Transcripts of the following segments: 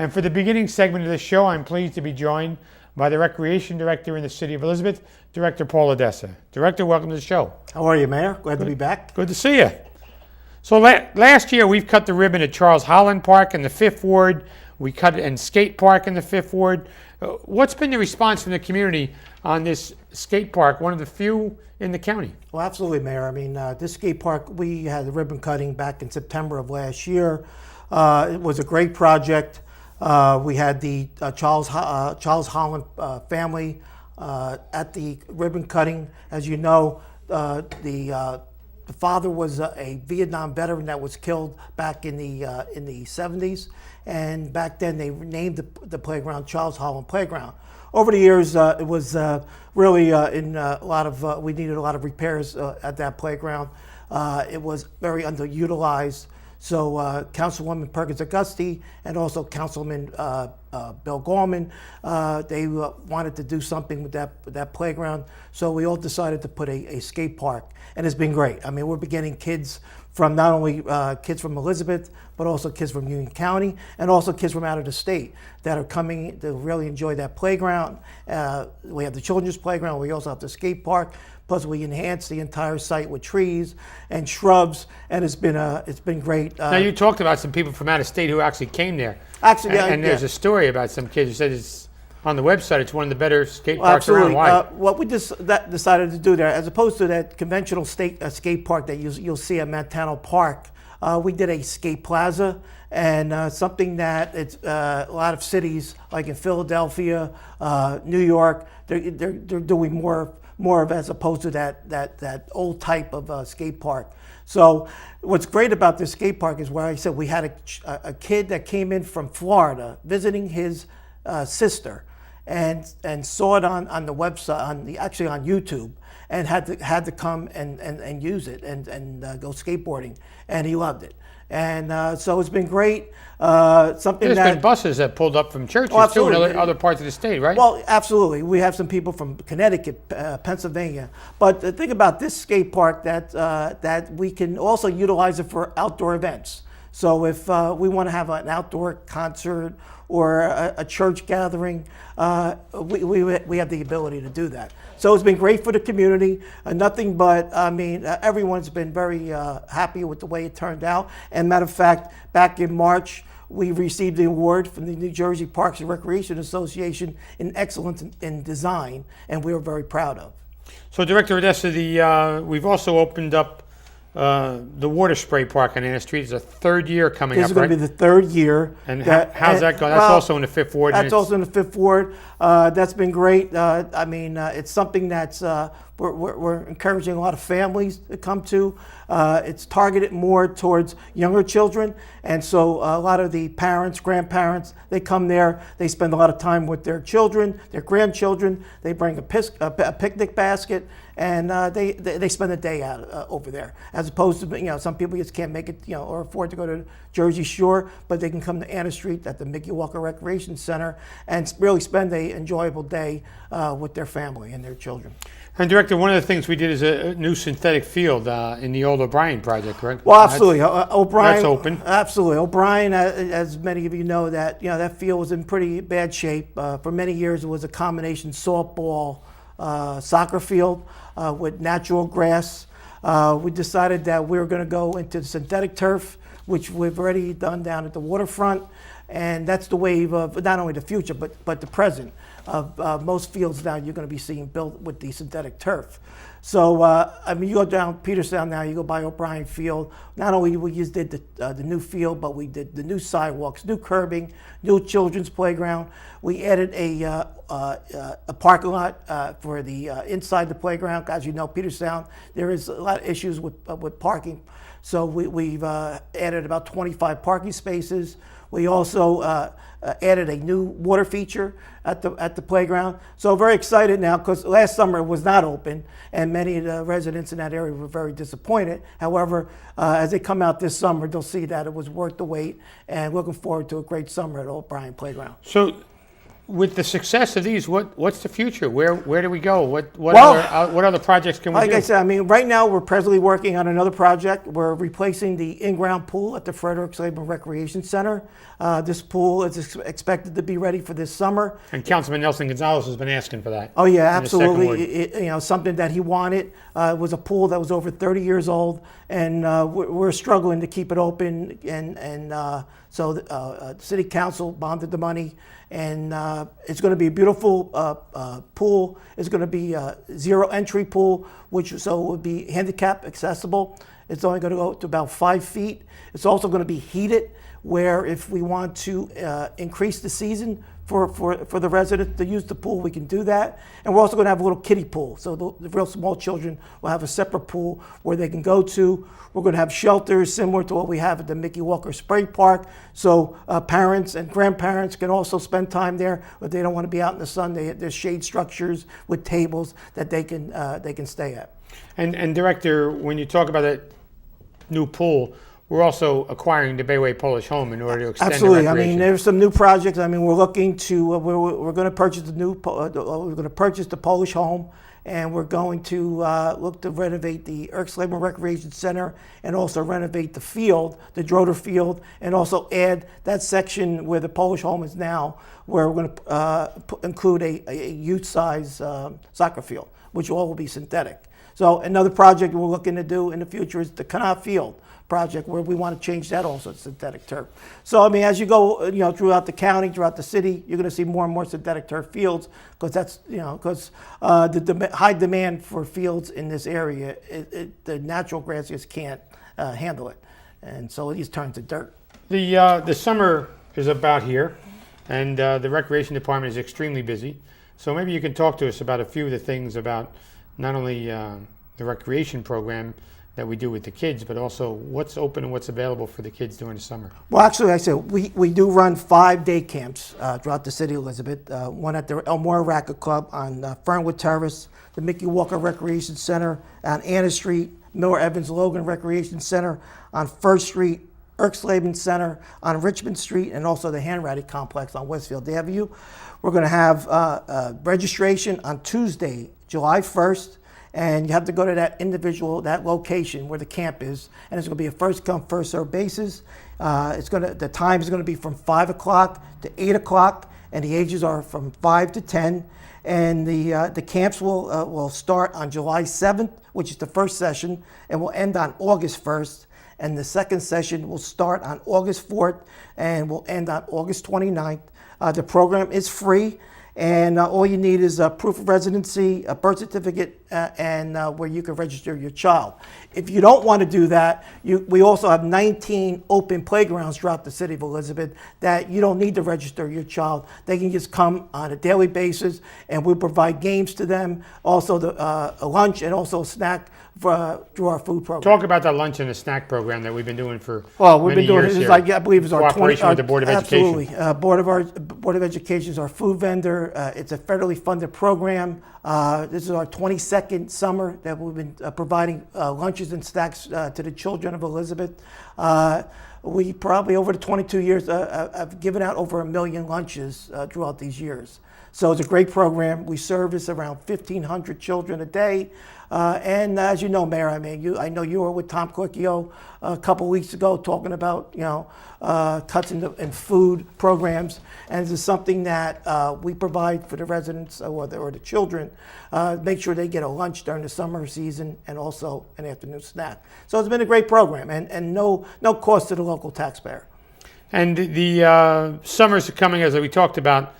And for the beginning segment of the show, I'm pleased to be joined by the Recreation Director in the City of Elizabeth, Director Paul Odessa. Director, welcome to the show. How are you, Mayor? Glad to be back. Good to see you. So last year, we've cut the ribbon at Charles Holland Park in the 5th Ward. We cut it in Skate Park in the 5th Ward. What's been the response from the community on this skate park, one of the few in the county? Well, absolutely, Mayor. I mean, this skate park, we had the ribbon cutting back in September of last year. It was a great project. We had the Charles Holland family at the ribbon cutting. As you know, the father was a Vietnam veteran that was killed back in the 70s, and back then they named the playground Charles Holland Playground. Over the years, it was really in a lot of we needed a lot of repairs at that playground. It was very underutilized. So Councilwoman Perkins Auguste and also Councilman Bill Gorman, they wanted to do something with that playground. So we all decided to put a skate park, and it's been great. I mean, we're getting kids from not only kids from Elizabeth, but also kids from Union County, and also kids from out of the state that are coming to really enjoy that playground. We have the children's playground. We also have the skate park. Plus, we enhanced the entire site with trees and shrubs, and it's been great. Now, you talked about some people from out of state who actually came there. Actually, and there's a story about some kids who said it's on the website. It's one of the better skate parks around. Why? What we decided to do there, as opposed to that conventional skate park that you'll see at Montano Park, we did a skate plaza, and something that it's a lot of cities like in Philadelphia, New York, they're doing more of, as opposed to that old type of skate park. So what's great about this skate park is where I said we had a kid that came in from Florida visiting his sister, and saw it on the website, actually on YouTube, and had to come and use it and go skateboarding, and he loved it. And so it's been great. There's been buses that pulled up from churches too in other parts of the state, right? Well, absolutely. We have some people from Connecticut, Pennsylvania. But the thing about this skate park that we can also utilize it for outdoor events. So if we want to have an outdoor concert or a church gathering, we have the ability to do that. So it's been great for the community. Nothing but, I mean, everyone's been very happy with the way it turned out. And matter of fact, back in March, we received the award from the New Jersey Parks and Recreation Association in Excellence in Design, and we were very proud of. So, Director Odessa, we've also opened up the water spray park on Anna Street. It's a third year coming up, right? This is going to be the third year. And how's that going? That's also in the 5th Ward. That's also in the 5th Ward. That's been great. I mean, it's something that's we're encouraging a lot of families to come to. It's targeted more towards younger children, and so a lot of the parents, grandparents, they come there. They spend a lot of time with their children, their grandchildren. They bring a picnic basket, and they spend a day out over there. As opposed to, some people just can't make it, or afford to go to Jersey Shore, but they can come to Anna Street at the Mickey Walker Recreation Center and really spend an enjoyable day with their family and their children. And Director, one of the things we did is a new synthetic field in the old O'Brien project, correct? Well, absolutely. O'Brien. That's open. Absolutely. O'Brien, as many of you know, that field was in pretty bad shape. For many years, it was a combination softball, soccer field with natural grass. We decided that we were going to go into synthetic turf, which we've already done down at the waterfront. And that's the wave of not only the future, but the present of most fields now you're going to be seeing built with the synthetic turf. So, I mean, you go down Peterstown now, you go by O'Brien Field. Not only we just did the new field, but we did the new sidewalks, new curbing, new children's playground. We added a parking lot for the inside the playground. As you know, Peterstown, there is a lot of issues with parking. So we've added about 25 parking spaces. We also added a new water feature at the playground. So very excited now, because last summer it was not open, and many of the residents in that area were very disappointed. However, as they come out this summer, they'll see that it was worth the wait, and looking forward to a great summer at O'Brien Playground. So with the success of these, what's the future? Where do we go? What Well, what other projects can we Like do? I said, I mean, right now we're presently working on another project. We're replacing the in-ground pool at the Frederick Slaben Recreation Center. This pool is expected to be ready for this summer. And Councilman Nelson Gonzalez has been asking for that. Oh yeah, in the second absolutely. ward. You know, something that he wanted. It was a pool that was over 30 years old, and we're struggling to keep it open. So the City Council bonded the money, and it's going to be a beautiful pool. It's going to be a zero entry pool, which so it would be handicap accessible. It's only going to go to about 5 feet. It's also going to be heated, where if we want to increase the season for the residents to use the pool, we can do that. And we're also going to have a little kiddie pool. So the real small children will have a separate pool where they can go to. We're going to have shelters similar to what we have at the Mickey Walker Spray Park. So parents and grandparents can also spend time there, but they don't want to be out in the sun. There's shade structures with tables that they can stay at. And Director, when you talk about that new pool, we're also acquiring the Bayway Polish Home in order to extend Absolutely. the I recreation. mean, there's some new projects. I mean, we're looking to we're going to purchase we're going to purchase the Polish Home, and we're going to look to renovate the Erksleben Recreation Center and also renovate the field, the Droder Field, and also add that section where the Polish Home is now, where we're going to include a youth-size soccer field, which all will be synthetic. So another project we're looking to do in the future is the Canal Field project, where we want to change that also to synthetic turf. So I mean, as you go, you know, throughout the county, throughout the city, you're going to see more and more synthetic turf fields, because that's, you know, because the high demand for fields in this area, the natural grass just can't handle it, and so it just turns to dirt. The summer is about here, and the Recreation Department is extremely busy. So maybe you can talk to us about a few of the things about not only the recreation program that we do with the kids, but also what's open and what's available for the kids during the summer. Well, actually, like I said, we do run 5 day camps throughout the city, Elizabeth. One at the Elmore Racket Club on Fernwood Terrace, the Mickey Walker Recreation Center on Anna Street, Miller Evans Logan Recreation Center on First Street, Erksleben Center on Richmond Street, and also the Hanratty Complex on Westfield Avenue. We're going to have registration on Tuesday, July 1st. And you have to go to that location where the camp is, and it's going to be a first come, first served basis. The time is going to be from 5 o'clock to 8 o'clock, and the ages are from 5 to 10. And the camps will start on July 7th, which is the first session, and will end on August 1st. And the second session will start on August 4th and will end on August 29th. The program is free. And all you need is a proof of residency, a birth certificate, and where you can register your child. If you don't want to do that, we also have 19 open playgrounds throughout the city of Elizabeth that you don't need to register your child. They can just come on a daily basis, and we provide games to them, also a lunch and also a snack through our food program. Talk about that lunch and the snack program that we've been doing for Well, we've many been doing years it. here. Like, I believe it's our 20. Cooperation with the Board of Education. Absolutely. Board of Education is our food vendor. It's a federally funded program. This is our 22nd summer that we've been providing lunches and snacks to the children of Elizabeth. We probably over the 22 years have given out over 1 million lunches throughout these years. So it's a great program. We service around 1,500 children a day. And as you know, Mayor, I know you were with Tom Corchio a couple weeks ago talking about, cuts in food programs. And this is something that we provide for the residents or the children. Make sure they get a lunch during the summer season and also an afternoon snack. So it's been a great program and no cost to the local taxpayer. And the summers are coming, as we talked about.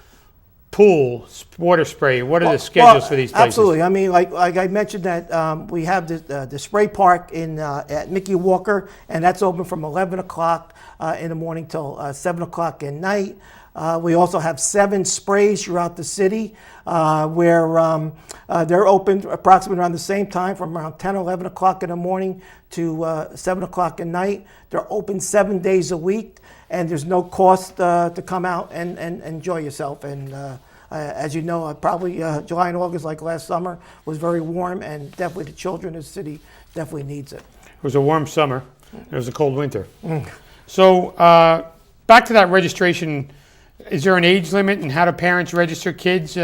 Pool, water spray. What are the schedules for these places? Absolutely. I mean, like I mentioned that we have the spray park at Mickey Walker, and that's open from 11 o'clock in the morning till 7 o'clock at night. We also have 7 sprays throughout the city where they're open approximately around the same time, from around 10 or 11 o'clock in the morning to 7 o'clock at night. They're open 7 days a week, and there's no cost to come out and enjoy yourself. And as you know, probably July and August, like last summer, was very warm, and definitely the children in the city definitely needs it. It was a warm summer. It was a cold winter. So back to that registration Is there an age limit, and how do parents register kids?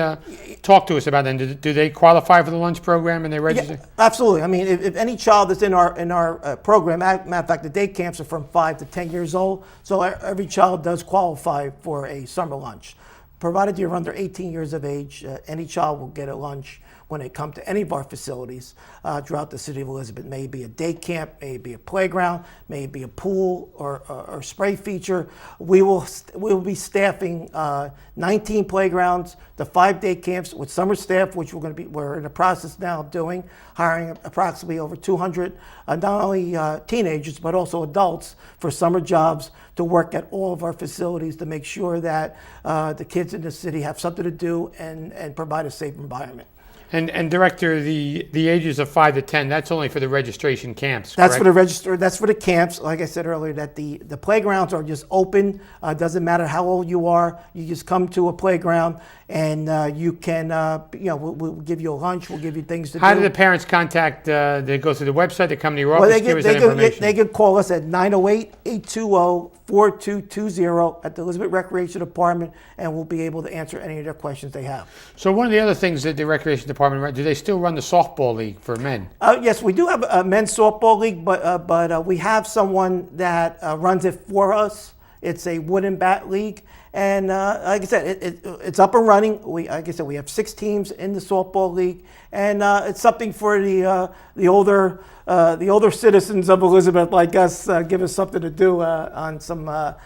Talk to us about that. Do they qualify for the lunch program and they register? Yeah, absolutely. I mean, if any child is in our program, matter of fact, the day camps are from 5 to 10 years old, so every child does qualify for a summer lunch. Provided you're under 18 years of age, any child will get a lunch when they come to any of our facilities throughout the city of Elizabeth. Maybe a day camp, maybe a playground, maybe a pool or spray feature. We will be staffing 19 playgrounds, the 5 day camps with summer staff, which we're in the process now of doing, hiring approximately over 200, not only teenagers but also adults for summer jobs to work at all of our facilities to make sure that the kids in the city have something to do and provide a safe environment. And Director, the ages of 5 to 10, that's only for the registration camps, That's for correct? that's for the camps. Like I said earlier, that the playgrounds are just open. Doesn't matter how old you are. You just come to a playground and you can, we'll give you a lunch. We'll give you things to do. How do the parents contact? They go to the website, they come to your office, Well, give us that information. they could call us at 908-820-4220 at the Elizabeth Recreation Department, and we'll be able to answer any of their questions they have. So one of the other things that the Recreation Department, do they still run the softball league for men? Yes, we do have a men's softball league, but we have someone that runs it for us. It's a wooden bat league, and like I said, it's up and running. Like I said, we have 6 teams in the softball league, and it's something for the older citizens of Elizabeth like us. Give us something to do on some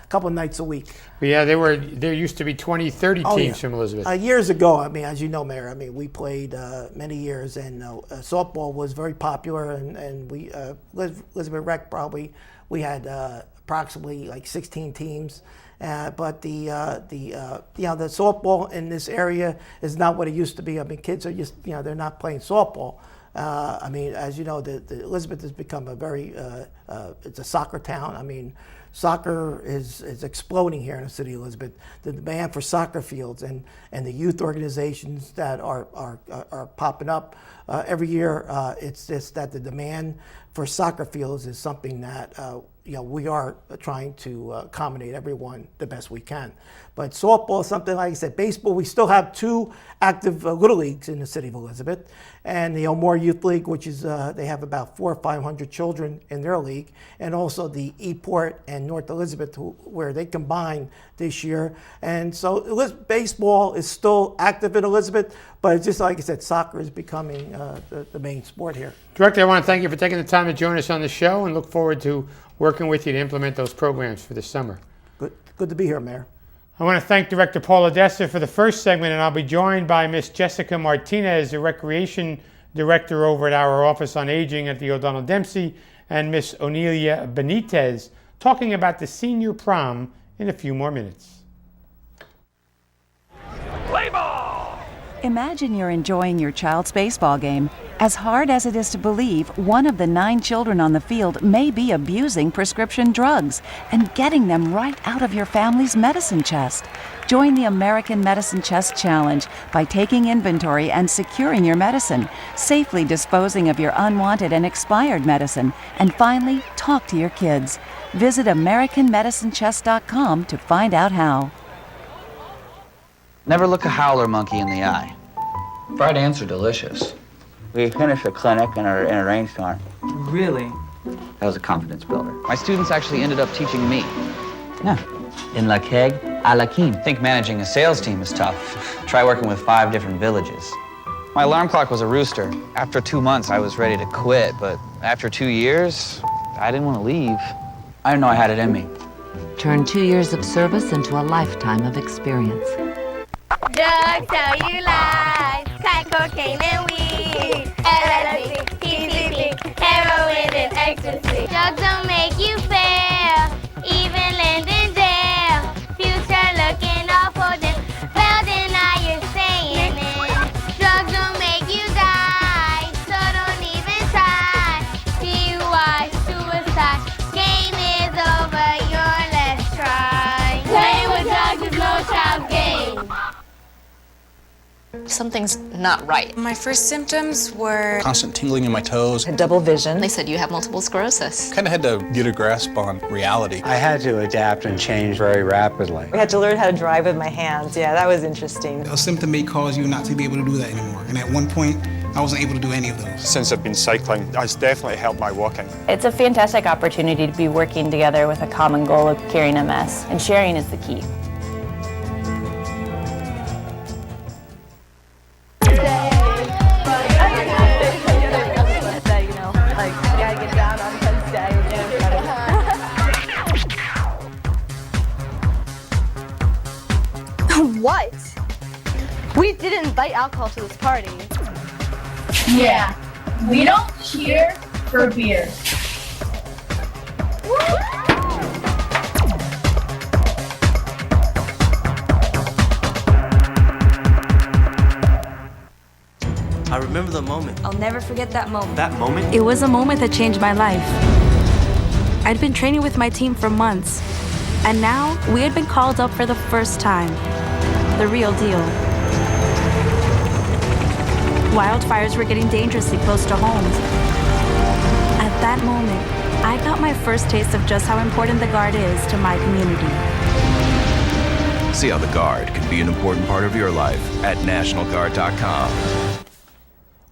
couple nights a week. But yeah, there used to be 20, 30 teams from Elizabeth. Years ago, I mean, as you know, Mayor, I mean, we played many years, and softball was very popular, and we Elizabeth Rec we had approximately like 16 teams. But the softball in this area is not what it used to be. I mean, kids are just, they're not playing softball. I mean, as you know, the Elizabeth has become a very, it's a soccer town. I mean, soccer is exploding here in the city of Elizabeth. The demand for soccer fields and the youth organizations that are popping up every year. It's just that the demand for soccer fields is something that we are trying to accommodate everyone the best we can. But softball is something, like I said, baseball, we still have 2 active little leagues in the city of Elizabeth. And the Elmore Youth League, which is, they have about 400 or 500 children in their league. And also the Eport and North Elizabeth, where they combined this year. And so baseball is still active in Elizabeth, but it's just like I said, soccer is becoming the main sport here. Director, I want to thank you for taking the time to join us on the show, and look forward to working with you to implement those programs for this summer. Good to be here, Mayor. I want to thank Director Paul Odessa for the first segment, and I'll be joined by Miss Jessica Martinez, the Recreation Director over at our Office on Aging at the O'Donnell Dempsey, and Miss Onelia Benitez, talking about the senior prom in a few more minutes. Play ball! Imagine you're enjoying your child's baseball game. As hard as it is to believe, one of the 9 children on the field may be abusing prescription drugs and getting them right out of your family's medicine chest. Join the American Medicine Chest Challenge by taking inventory and securing your medicine, safely disposing of your unwanted and expired medicine, and finally, talk to your kids. Visit AmericanMedicineChest.com to find out how. Never look a howler monkey in the eye. Fried ants are delicious. We finished a clinic in a rainstorm. Really? That was a confidence builder. My students actually ended up teaching me. Yeah. In La Keg, à la King. Think managing a sales team is tough. Try working with 5 different villages. My alarm clock was a rooster. After 2 months, I was ready to quit, but after 2 years, I didn't want to leave. I didn't know I had it in me. Turn 2 years of service into a lifetime of experience. Drugs tell you lies, crack cocaine and weed, LSD, PCP, heroin and ecstasy. Drugs don't make you fail, even land in jail. Future looking awful, then well deny you're saying it. Drugs don't make you die, so don't even try. DUI, suicide, game is over, you're less try. Playing with drugs is no child's game. something's not right. My first symptoms were constant tingling in my toes. double vision. They said you have multiple sclerosis. Kind of had to get a grasp on reality. I had to adapt and change very rapidly. I had to learn how to drive with my hands. Yeah, that was interesting. A symptom may cause you not to be able to do that anymore. And at one point, I wasn't able to do any of those. Since I've been cycling, it's definitely helped my walking. It's a fantastic opportunity to be working together with a common goal of curing MS, and sharing is the key. What? We didn't invite alcohol to this party. Yeah, we don't cheer for beer. I remember the moment. I'll never forget that moment. That moment? It was a moment that changed my life. I'd been training with my team for months, and now we had been called up for the first time. The real deal. Wildfires were getting dangerously close to homes. At that moment, I got my first taste of just how important the Guard is to my community. See how the Guard can be an important part of your life at NationalGuard.com.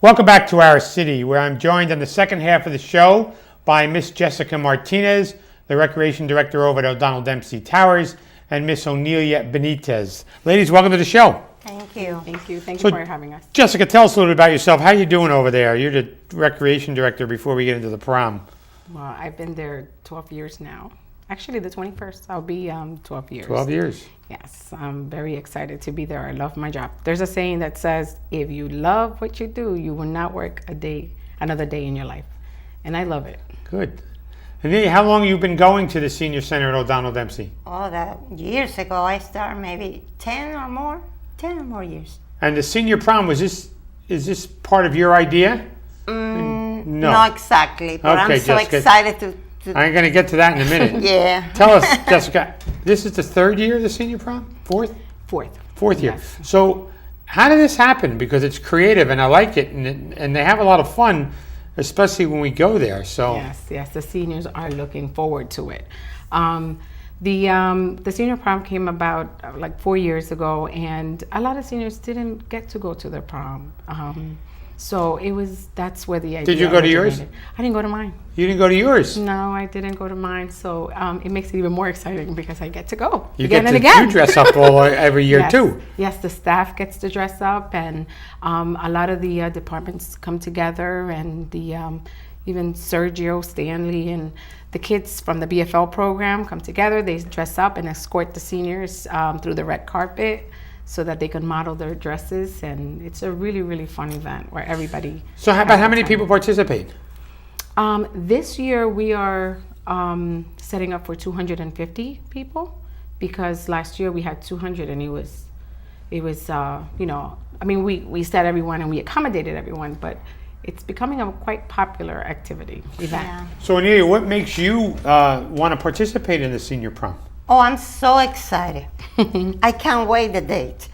Welcome back to our city, where I'm joined on the second half of the show by Miss Jessica Martinez, the Recreation Director over at O'Donnell Dempsey Towers, and Miss Onelia Benitez. Ladies, welcome to the show. Thank you. Thank you. Thank you for having us. Jessica, tell us a little bit about yourself. How are you doing over there? You're the Recreation Director before we get into the prom. Well, I've been there 12 years now. Actually, the 21st, I'll be 12 years. 12 years. Yes, I'm very excited to be there. I love my job. There's a saying that says, if you love what you do, you will not work another day in your life. And I love it. Good. And then, how long have you been going to the Senior Center at O'Donnell Dempsey? Oh, that years ago. I started maybe 10 or more years. And the senior prom, is this part of your idea? No. Not exactly, but okay, I'm so Jessica, excited to I'm going to get to that in a minute. Yeah. Tell us, Jessica, this is the third year of the senior prom? Fourth? Fourth year. Yes. So how did this happen? Because it's creative and I like it, and they have a lot of fun, especially when we go there. So Yes, the seniors are looking forward to it. The senior prom came about like 4 years ago, and a lot of seniors didn't get to go to their prom. So that's where the idea. Did you go to yours? I didn't go to mine. You didn't go to yours? No, I didn't go to mine. So it makes it even more exciting because I get to go you again get and to again. You dress up every year Yes. too. Yes, the staff gets to dress up, and a lot of the departments come together, and even Sergio, Stanley, and the kids from the BFL program come together. They dress up and escort the seniors through the red carpet so that they can model their dresses, and it's a really, really fun event where everybody. So how many people participate? This year we are setting up for 250 people, because last year we had 200, and it was we set everyone and we accommodated everyone, but it's becoming a quite popular event. Yeah. So Anelia, what makes you want to participate in the senior prom? Oh, I'm so excited. I can't wait the date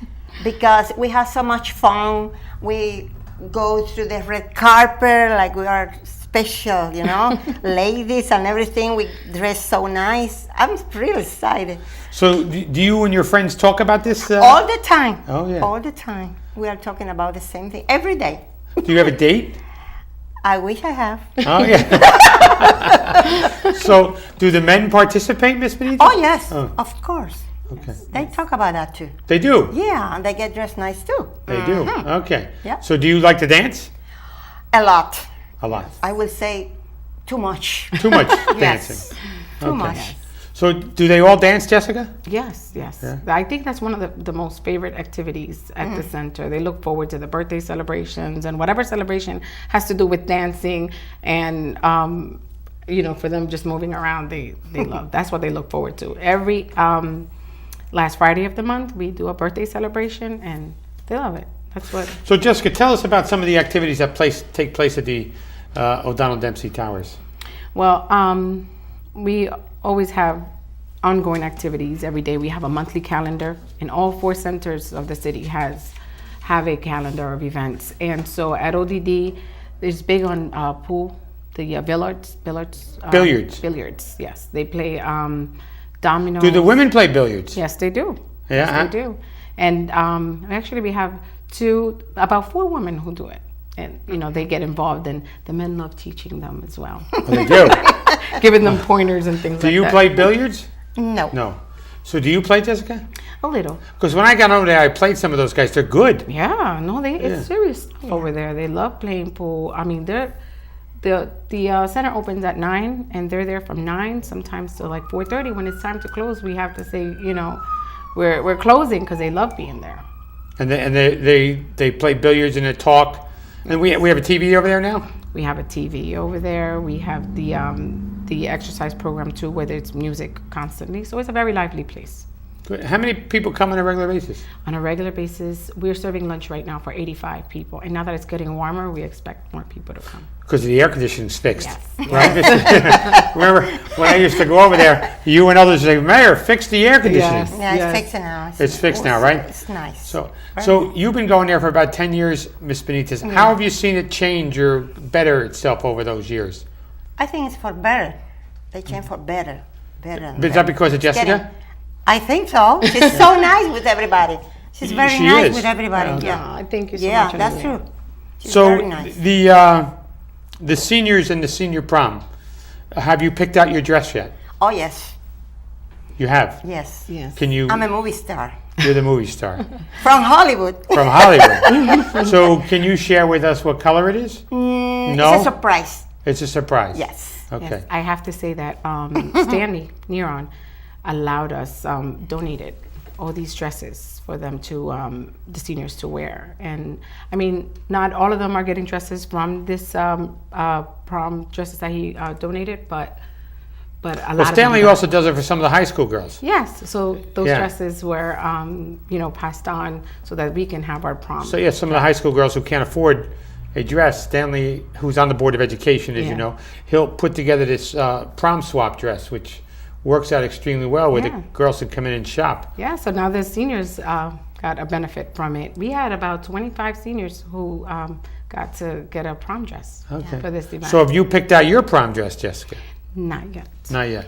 because we have so much fun. We go through the red carpet like we are special, ladies and everything. We dress so nice. I'm really excited. So do you and your friends talk about this? All the time. Oh, yeah. All the time. We are talking about the same thing every day. Do you have a date? I wish I have. Oh, yeah. So, do the men participate, Miss Benitez? Oh, yes, of course. Okay. They talk about that too. They do? Yeah, and they get dressed nice too. They do? Okay. Yeah. So, do you like to dance? A lot. A lot. I will say too much. Too much dancing. Yes. Too much. So, do they all dance, Jessica? Yes. Yeah. I think that's one of the most favorite activities at the center. They look forward to the birthday celebrations, and whatever celebration has to do with dancing, and for them just moving around, they love. That's what they look forward to. Every last Friday of the month, we do a birthday celebration, and they love it. That's what. So, Jessica, tell us about some of the activities that take place at the O'Donnell Dempsey Towers. Well, we always have ongoing activities every day. We have a monthly calendar, and all 4 centers of the city have have a calendar of events. And so at ODD, it's big on pool, the billiards. Billiards, yes. They play dominoes. Do the women play billiards? Yes, they do. Yeah? Yes, they do. And actually we have about 4 women who do it. And, you know, they get involved, and the men love teaching them as well. Oh, they do? Giving them pointers and things like that. Do you play billiards? No. No. So do you play, Jessica? A little. Because when I got over there, I played some of those guys. They're good. Yeah, no, it's serious stuff over there. They love playing pool. I mean, the center opens at 9, and they're there from 9, sometimes to like 4:30. When it's time to close, we have to say, you know, we're closing, because they love being there. And they play billiards and they talk. And we have a TV over there now? We have a TV over there. We have the exercise program too, where there's music constantly. So it's a very lively place. Good. How many people come on a regular basis? On a regular basis, we're serving lunch right now for 85 people. And now that it's getting warmer, we expect more people to come. Because the air conditioning's fixed. Yes. Right? Remember when I used to go over there, you and others say, Mayor, fix the air conditioning. Yeah, it's fixed now. It's fixed now, right? It's nice. So you've been going there for about 10 years, Ms. Benitez. Yeah. How have you seen it change or better itself over those years? I think it's for better. They change for better. Is that because of Jessica? I think so. She's so nice with everybody. She's very nice with everybody. Okay. Yeah, I thank you so yeah, much. that's true. She's So very nice. the seniors and the senior prom, have you picked out your dress yet? Oh yes, You have? yes. Can you? I'm a movie star You're the movie star. from Hollywood. From Hollywood. So can you share with us what color it is? No? It's a surprise. It's a surprise. Yes. Okay. Yes, I have to say that Stanley Neron allowed us, donated all these dresses for them to, the seniors to wear. And I mean, not all of them are getting dresses from this prom dresses that he donated, but a lot of them. Stanley also does it for some of the high school girls. Yes, so those dresses were, passed on so that we can have our prom. So yeah, some of the high school girls who can't afford a dress, Stanley, who's on the Board of Education, as you know, he'll put together this prom swap dress, which works out extremely well where the girls can come in and shop. Yeah, so now the seniors got a benefit from it. We had about 25 seniors who got to get a prom dress for this event. So have you picked out your prom dress, Jessica? Not yet. Not yet.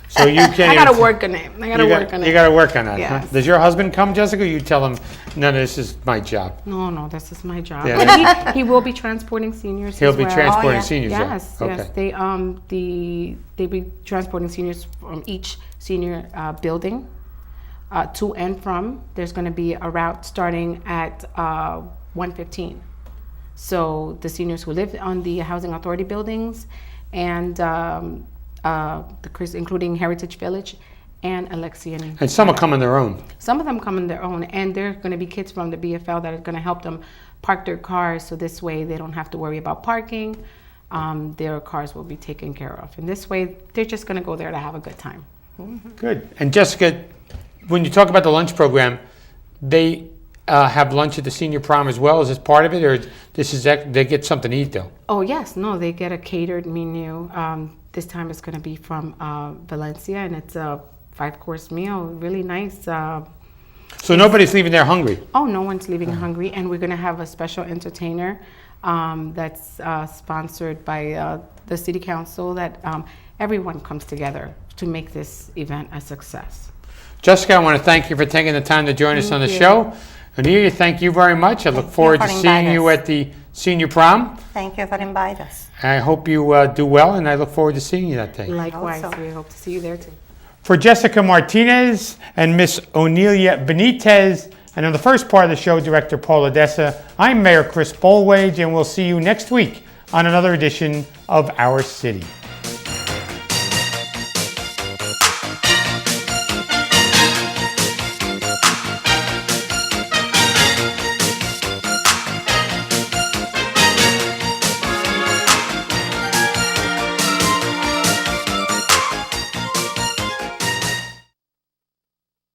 So you can't. I gotta work on it. You gotta work on that. Yes. Huh? Does your husband come, Jessica? Or you tell him, no, this is my job. No, this is my job. Yeah, But he will be transporting seniors. He'll as be well. transporting seniors. Yes, okay. yes. They be transporting seniors from each senior building to and from. There's going to be a route starting at 1:15. So the seniors who live on the housing authority buildings and including Heritage Village and Alexian. And some will come on their own. Some of them come on their own, and there are going to be kids from the BFL that are going to help them park their cars, so this way they don't have to worry about parking. Their cars will be taken care of. And this way, they're just going to go there to have a good time. Good. And Jessica, when you talk about the lunch program, they have lunch at the senior prom as well? Is this part of it, or they get something to eat though? Oh yes, no, they get a catered menu. This time it's going to be from Valencia, and it's a 5-course meal, really nice. So nobody's leaving there hungry? Oh, no one's leaving hungry, and we're going to have a special entertainer that's sponsored by the City Council, that everyone comes together to make this event a success. Jessica, I want to thank you for taking the time to join us on the show. Amelia, thank you very much. I look forward to seeing you at the senior prom. Thank you for inviting us. I hope you do well, and I look forward to seeing you that day. Likewise, we hope to see you there too. For Jessica Martinez and Miss Onelia Benitez, and on the first part of the show, Director Paul Odessa, I'm Mayor Chris Bolwage, and we'll see you next week on another edition of Our City.